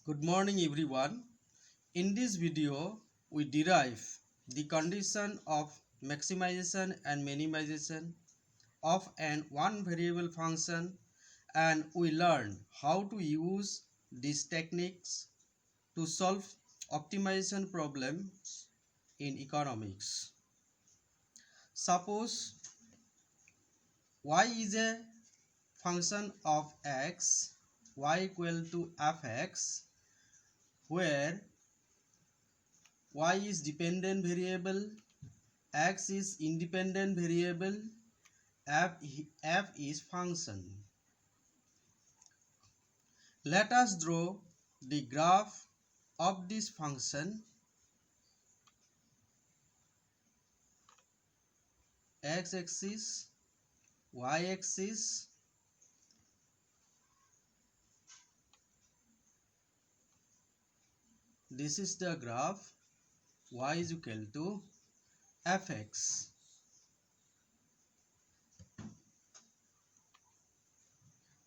Good morning everyone. In this video, we derive the condition of maximization and minimization of an one variable function, and we learn how to use these techniques to solve optimization problems in economics. Suppose y is a function of x, y equal to fx, where y is dependent variable, x is independent variable, f is function. Let us draw the graph of this function. X-axis, y-axis, this is the graph. Y is equal to fx.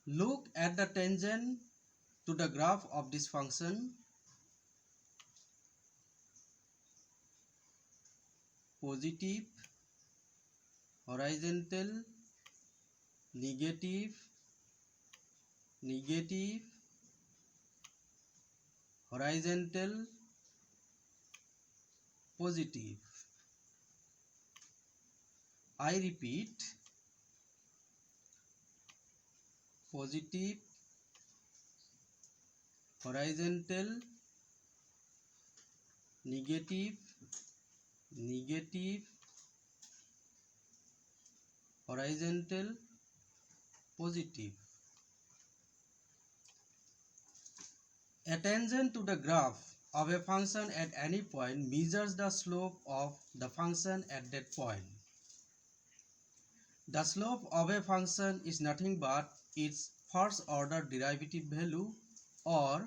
Look at the tangent to the graph of this function. Positive, horizontal, negative, negative, horizontal, positive. I repeat, positive, horizontal, negative, negative, horizontal, positive. A tangent to the graph of a function at any point measures the slope of the function at that point. The slope of a function is nothing but its first order derivative value, or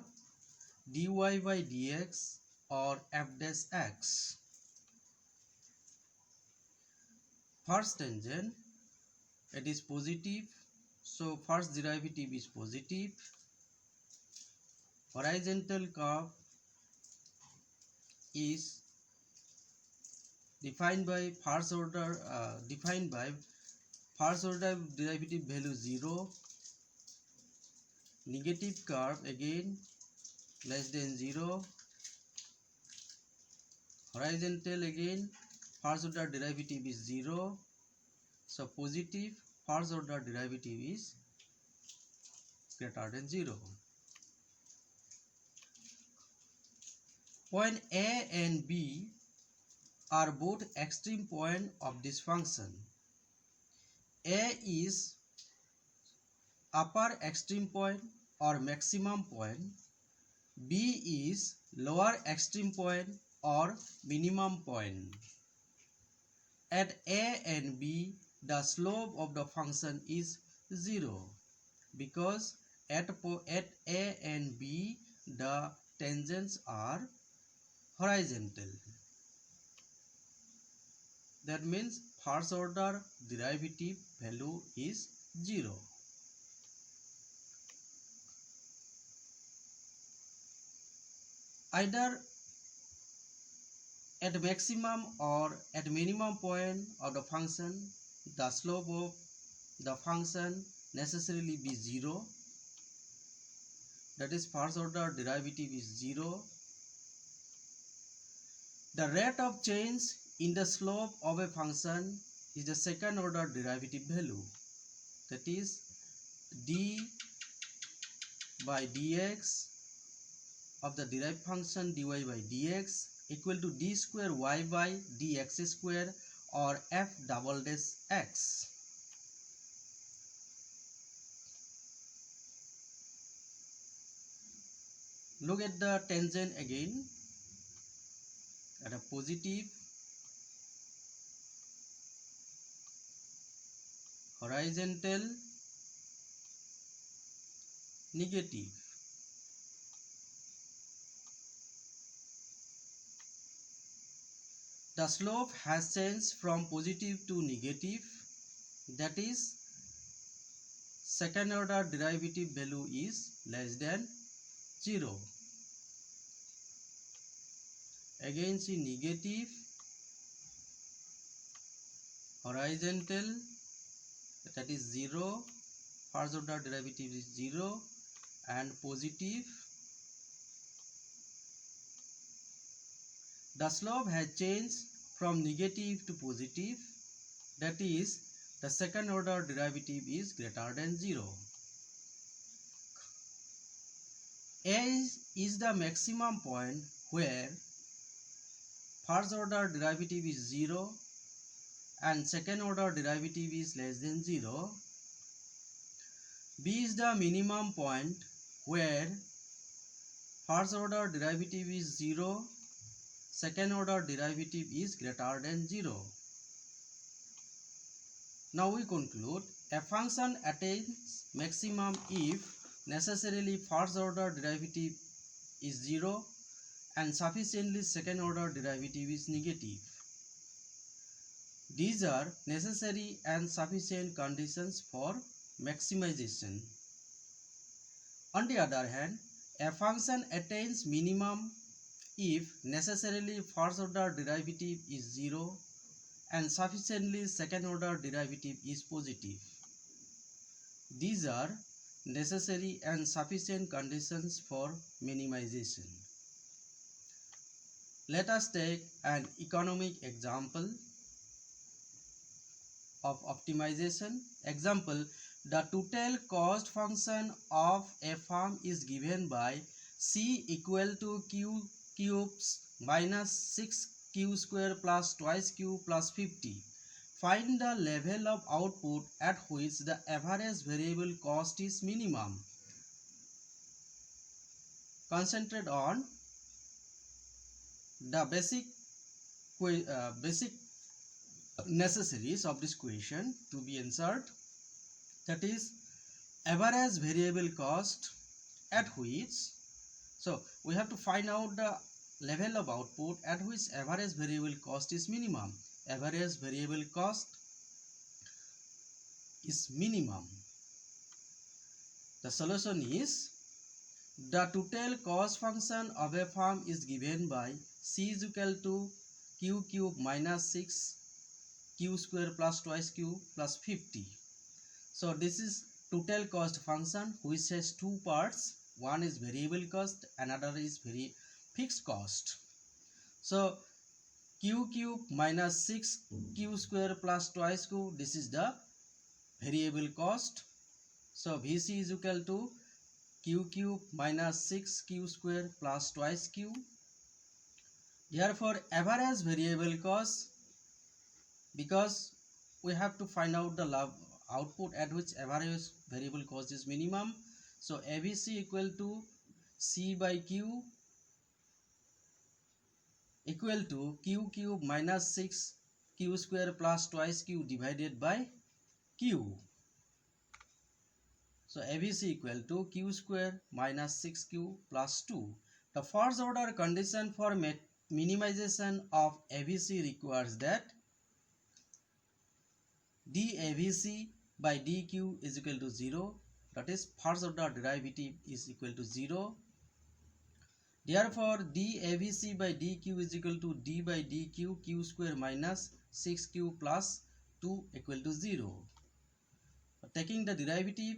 dy by dx, or f dash x. First tangent, it is positive, so first derivative is positive. Horizontal curve is defined by first order derivative value 0. Negative curve again less than 0. Horizontal again first order derivative is 0. So positive first order derivative is greater than 0. Point A and B are both extreme points of this function. A is upper extreme point or maximum point. B is lower extreme point or minimum point. At A and B, the slope of the function is 0 because at A and B, the tangents are horizontal. That means first order derivative value is 0. Either at maximum or at minimum point of the function, the slope of the function necessarily be 0. That is first order derivative is 0. The rate of change in the slope of a function is the second order derivative value. That is d by dx of the derived function dy by dx equal to d square y by dx square, or f double dash x. Look at the tangent again. At a positive, horizontal, negative. The slope has changed from positive to negative. That is, second order derivative value is less than 0. again see negative, horizontal, that is 0, first order derivative is 0, and positive. The slope has changed from negative to positive, that is the second order derivative is greater than 0. A is the maximum point where first order derivative is 0 and second order derivative is less than 0. B is the minimum point where first order derivative is 0, second order derivative is greater than 0. Now we conclude a function attains maximum if necessarily first order derivative is 0 and sufficiently second order derivative is negative. These are necessary and sufficient conditions for maximization. On the other hand, a function attains minimum if necessarily first order derivative is 0 and sufficiently second order derivative is positive. These are necessary and sufficient conditions for minimization. Let us take an economic example of optimization. Example, the total cost function of a firm is given by C equal to Q cubes minus 6Q square plus twice Q plus 50. Find the level of output at which the average variable cost is minimum. Concentrate on the basic necessaries of this question to be answered, that is average variable cost at which, so we have to find out the level of output at which average variable cost is minimum. Average variable cost is minimum. The solution is the total cost function of a firm is given by C is equal to Q cube minus 6 Q square plus twice Q plus 50. So this is total cost function which has two parts. One is variable cost, another is fixed cost. So Q cube minus 6Q square plus twice Q, this is the variable cost. So VC is equal to Q cube minus 6Q square plus twice Q. Therefore average variable cost, because we have to find out the output at which average variable cost is minimum. So ABC equal to C by Q equal to Q cube minus 6Q square plus twice Q divided by Q. So ABC equal to Q square minus 6Q plus 2. The first order condition for minimization of ABC requires that dABC by dQ is equal to 0, that is first order derivative is equal to 0. Therefore dABC by dQ is equal to d by dQ Q square minus 6Q plus 2 equal to 0. Taking the derivative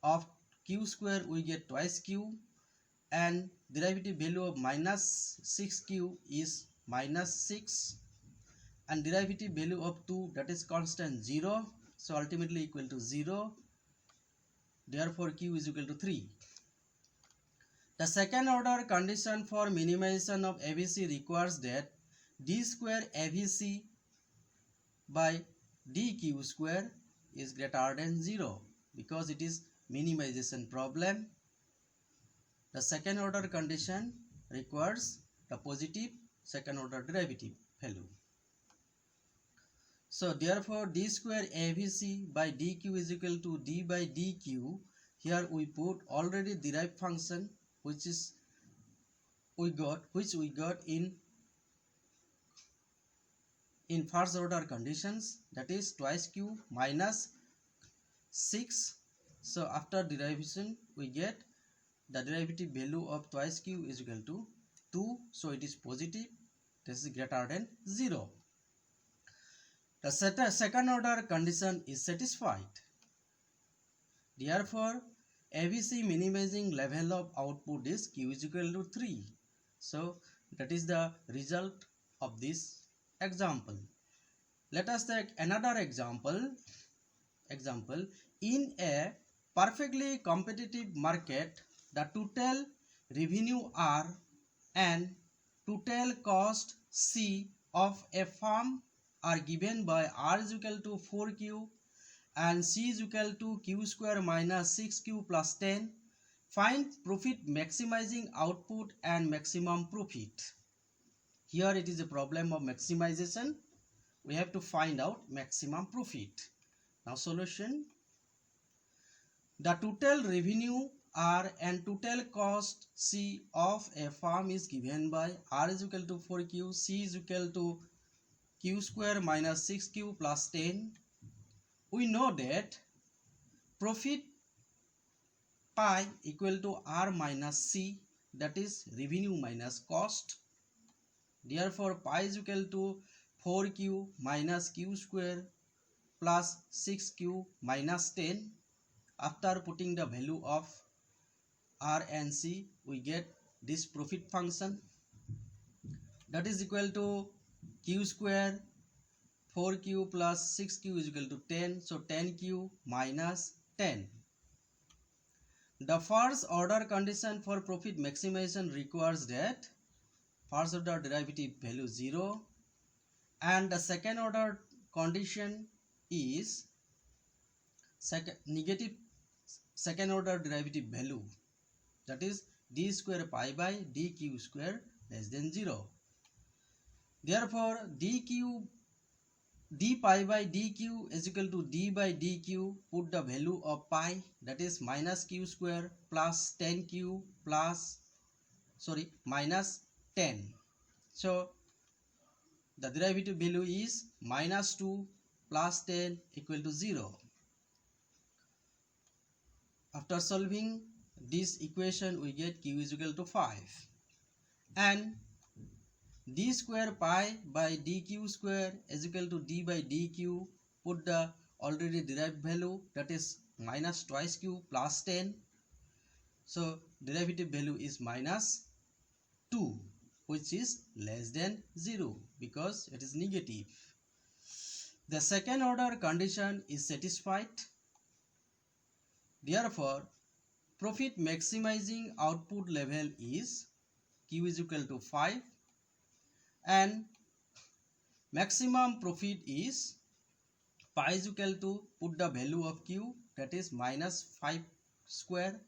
of Q square, we get twice Q, and derivative value of minus 6Q is minus 6, and derivative value of 2, that is constant, 0, so ultimately equal to 0. Therefore Q is equal to 3. The second order condition for minimization of ABC requires that d square ABC by dQ square is greater than 0, because it is minimization problem. The second order condition requires the positive second order derivative value. So therefore d square ABC by dQ is equal to d by dQ. Here we put already derived function which we got in first order conditions, that is twice Q minus 6. So after derivation we get the derivative value of twice Q is equal to 2, so it is positive. This is greater than 0. The second order condition is satisfied. Therefore, ABC minimizing level of output is Q is equal to 3. So that is the result of this example. Let us take another example. In a perfectly competitive market, the total revenue R and total cost C of a firm are given by R is equal to 4Q and C is equal to Q square minus 6Q plus 10. Find profit maximizing output and maximum profit. Here it is a problem of maximization. We have to find out maximum profit. Now solution. The total revenue R and total cost C of a firm is given by R is equal to 4Q, C is equal to Q square minus 6Q plus 10. We know that profit pi equal to R minus C, that is revenue minus cost. Therefore, pi is equal to 4Q minus Q square plus 6Q minus 10. After putting the value of R and C, we get this profit function, that is equal to Q square 4Q plus 6Q is equal to 10. So 10Q minus 10. The first order condition for profit maximization requires that first order derivative value 0, and the second order condition is negative second order derivative value, that is d square pi by dq square less than 0. Therefore d pi by dq is equal to d by dq. Put the value of pi, that is minus q square plus 10q minus 10. So the derivative value is minus 2 plus 10 equal to 0. After solving this equation, we get q is equal to 5. And d square pi by dq square is equal to d by dq. Put the already derived value, that is minus twice q plus 10. So derivative value is minus 2, which is less than 0 because it is negative. The second order condition is satisfied. Therefore, profit maximizing output level is Q is equal to 5 and maximum profit is pi is equal to, put the value of Q, that is minus 5 square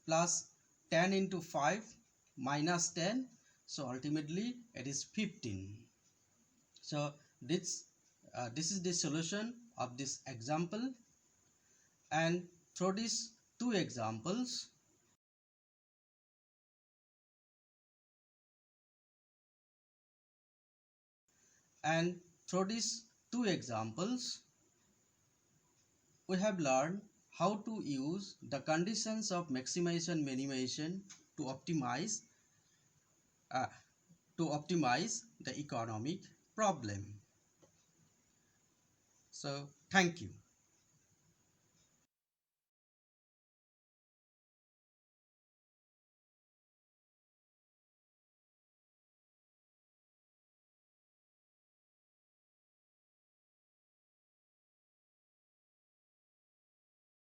plus 10 into 5 minus 10. So ultimately it is 15. So this is the solution of this example, and through these two examples we have learned how to use the conditions of maximization minimization to optimize the economic problem. So thank you.